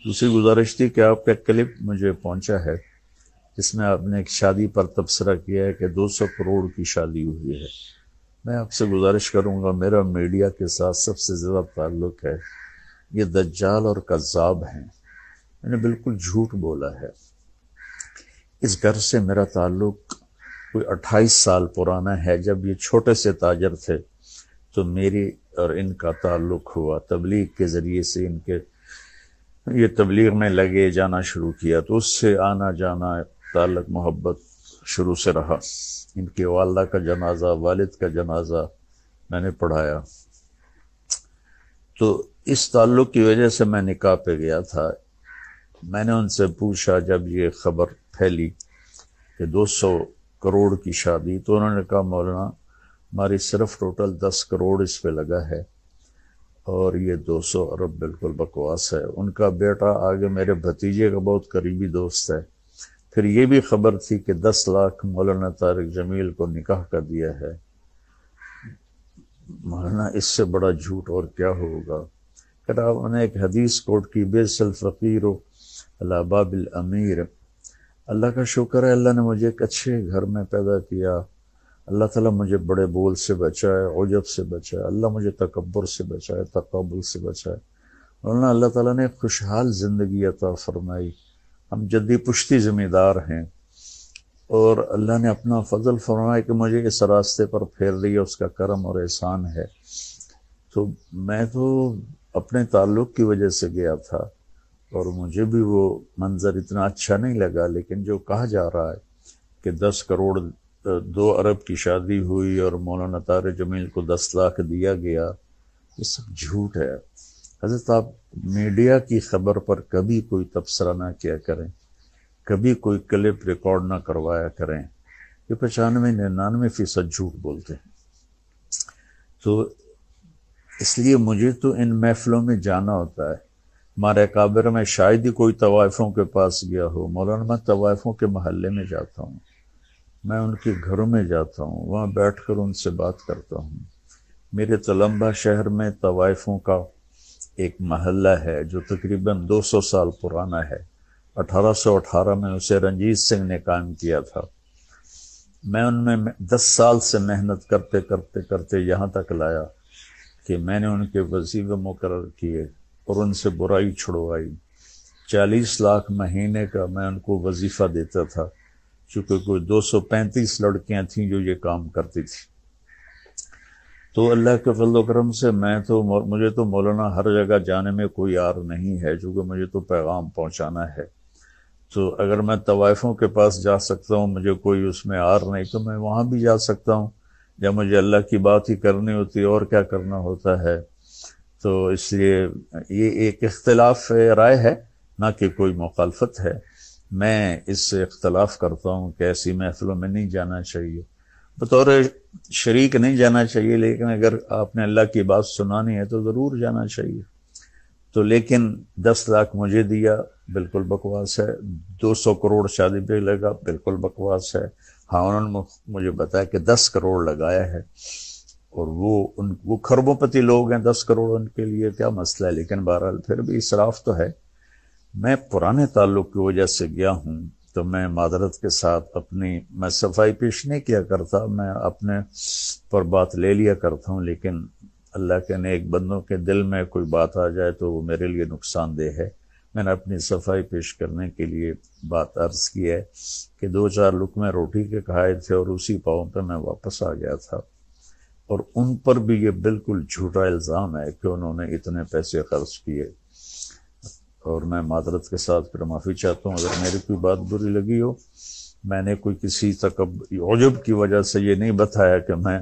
دوسری گزارش تھی کہ آپ کا کلپ مجھے پہنچا ہے جس میں آپ نے ایک شادی پر تبصرہ کیا ہے کہ 200 کروڑ کی شادی ہوئی ہے۔ میں آپ سے گزارش کروں گا، میرا میڈیا کے ساتھ سب سے زیادہ تعلق ہے، یہ دجال اور کذاب ہیں، میں نے بالکل جھوٹ بولا ہے۔ اس گھر سے میرا تعلق کوئی 28 سال پرانا ہے۔ جب یہ چھوٹے سے تاجر تھے تو میری اور ان کا تعلق ہوا، تبلیغ کے ذریعے سے ان کے یہ تبلیغ میں لگے جانا شروع کیا، تو اس سے آنا جانا تعلق محبت شروع سے رہا۔ ان کی والدہ کا جنازہ، والد کا جنازہ میں نے پڑھایا، تو اس تعلق کی وجہ سے میں نکاح پہ گیا تھا۔ میں نے ان سے پوچھا جب یہ خبر پھیلی کہ 200 کروڑ کی شادی، تو انہوں نے کہا مولانا ہماری صرف ٹوٹل 10 کروڑ اس پہ لگا ہے اور یہ 200 ارب بالکل بکواس ہے۔ ان کا بیٹا آگے میرے بھتیجے کا بہت قریبی دوست ہے۔ پھر یہ بھی خبر تھی کہ 10 لاکھ مولانا طارق جمیل کو نکاح کر دیا ہے۔ مولانا اس سے بڑا جھوٹ اور کیا ہوگا؟ پھر آپ نے ایک حدیث کوٹ کی، بیس الفقیر علی باب الامیر۔ اللہ کا شکر ہے، اللہ نے مجھے ایک اچھے گھر میں پیدا کیا۔ اللہ تعالیٰ مجھے بڑے بول سے بچائے، عجب سے بچائے، اللہ مجھے تکبر سے بچائے، تقابل سے بچائے۔ مولانا اللہ تعالیٰ نے خوشحال زندگی عطا فرمائی۔ ہم جدی پشتی ذمہ دار ہیں اور اللہ نے اپنا فضل فرمایا کہ مجھے اس راستے پر پھیر دیا، اس کا کرم اور احسان ہے۔ تو میں تو اپنے تعلق کی وجہ سے گیا تھا اور مجھے بھی وہ منظر اتنا اچھا نہیں لگا، لیکن جو کہا جا رہا ہے کہ 10 کروڑ 2 ارب کی شادی ہوئی اور مولانا طارق جمیل کو 10 لاکھ دیا گیا، یہ سب جھوٹ ہے۔ حضرت آپ میڈیا کی خبر پر کبھی کوئی تبصرہ نہ کیا کریں، کبھی کوئی کلپ ریکارڈ نہ کروایا کریں، یہ 95-99% جھوٹ بولتے ہیں۔ تو اس لیے مجھے تو ان محفلوں میں جانا ہوتا ہے۔ ہمارے اکابر میں شاید ہی کوئی طوائفوں کے پاس گیا ہو۔ مولانا میں طوائفوں کے محلے میں جاتا ہوں، میں ان کے گھروں میں جاتا ہوں، وہاں بیٹھ کر ان سے بات کرتا ہوں۔ میرے تلمبہ شہر میں طوائفوں کا ایک محلہ ہے جو تقریباً 200 سال پرانا ہے۔ 1818 میں اسے رنجیت سنگھ نے قائم کیا تھا۔ میں ان میں 10 سال سے محنت کرتے کرتے کرتے یہاں تک لایا کہ میں نے ان کے وظیفے مقرر کیے اور ان سے برائی چھڑوائی۔ 40 لاکھ مہینے کا میں ان کو وظیفہ دیتا تھا، چونکہ کوئی 235 لڑکیاں تھیں جو یہ کام کرتی تھیں۔ تو اللہ کے فضل و کرم سے مجھے تو مولانا ہر جگہ جانے میں کوئی عار نہیں ہے، چونکہ مجھے تو پیغام پہنچانا ہے۔ تو اگر میں طوائفوں کے پاس جا سکتا ہوں، مجھے کوئی اس میں عار نہیں، تو میں وہاں بھی جا سکتا ہوں جب مجھے اللہ کی بات ہی کرنی ہوتی ہے، اور کیا کرنا ہوتا ہے۔ تو اس لیے یہ ایک اختلاف رائے ہے، نہ کہ کوئی مخالفت ہے۔ میں اس سے اختلاف کرتا ہوں کہ ایسی محفلوں میں نہیں جانا چاہیے، بطور شریک نہیں جانا چاہیے، لیکن اگر آپ نے اللہ کی بات سنانی ہے تو ضرور جانا چاہیے۔ تو لیکن 10 لاکھ مجھے دیا، بالکل بکواس ہے۔ 200 کروڑ شادی پہ لگا، بالکل بکواس ہے۔ ہاں انہوں نے مجھے بتایا کہ 10 کروڑ لگایا ہے، اور وہ کھربوں پتی لوگ ہیں، 10 کروڑ ان کے لیے کیا مسئلہ ہے، لیکن بہرحال پھر بھی اسراف تو ہے۔ میں پرانے تعلق کی وجہ سے گیا ہوں، تو میں معذرت کے ساتھ میں صفائی پیش نہیں کیا کرتا، میں اپنے پر بات لے لیا کرتا ہوں، لیکن اللہ کے نیک بندوں کے دل میں کوئی بات آ جائے تو وہ میرے لیے نقصان دہ ہے۔ میں نے اپنی صفائی پیش کرنے کے لیے بات عرض کی ہے کہ 2-4 لقمے روٹی کے کھائے تھے اور اسی پاؤں پہ میں واپس آ گیا تھا، اور ان پر بھی یہ بالکل جھوٹا الزام ہے کہ انہوں نے اتنے پیسے خرچ کیے۔ اور میں معذرت کے ساتھ پھر معافی چاہتا ہوں اگر میری کوئی بات بری لگی ہو۔ میں نے کوئی کسی عجب کی وجہ سے یہ نہیں بتایا کہ میں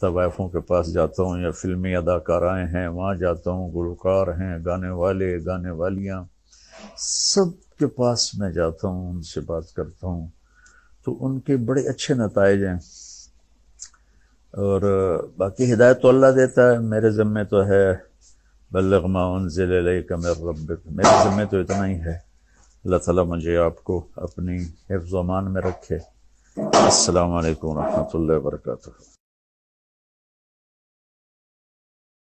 طوائفوں کے پاس جاتا ہوں یا فلمی اداکارائیں ہیں وہاں جاتا ہوں، گلوکار ہیں، گانے والے، گانے والیاں، سب کے پاس میں جاتا ہوں، ان سے بات کرتا ہوں، تو ان کے بڑے اچھے نتائج ہیں۔ اور باقی ہدایت تو اللہ دیتا ہے، میرے ذمے تو ہے بلغ ما انزل الیک من ربک، میرے ذمے تو اتنا ہی ہے۔ اللہ تعالیٰ مجھے آپ کو اپنی حفظ و امان میں رکھے۔ السلام علیکم ورحمۃ اللہ وبرکاتہ۔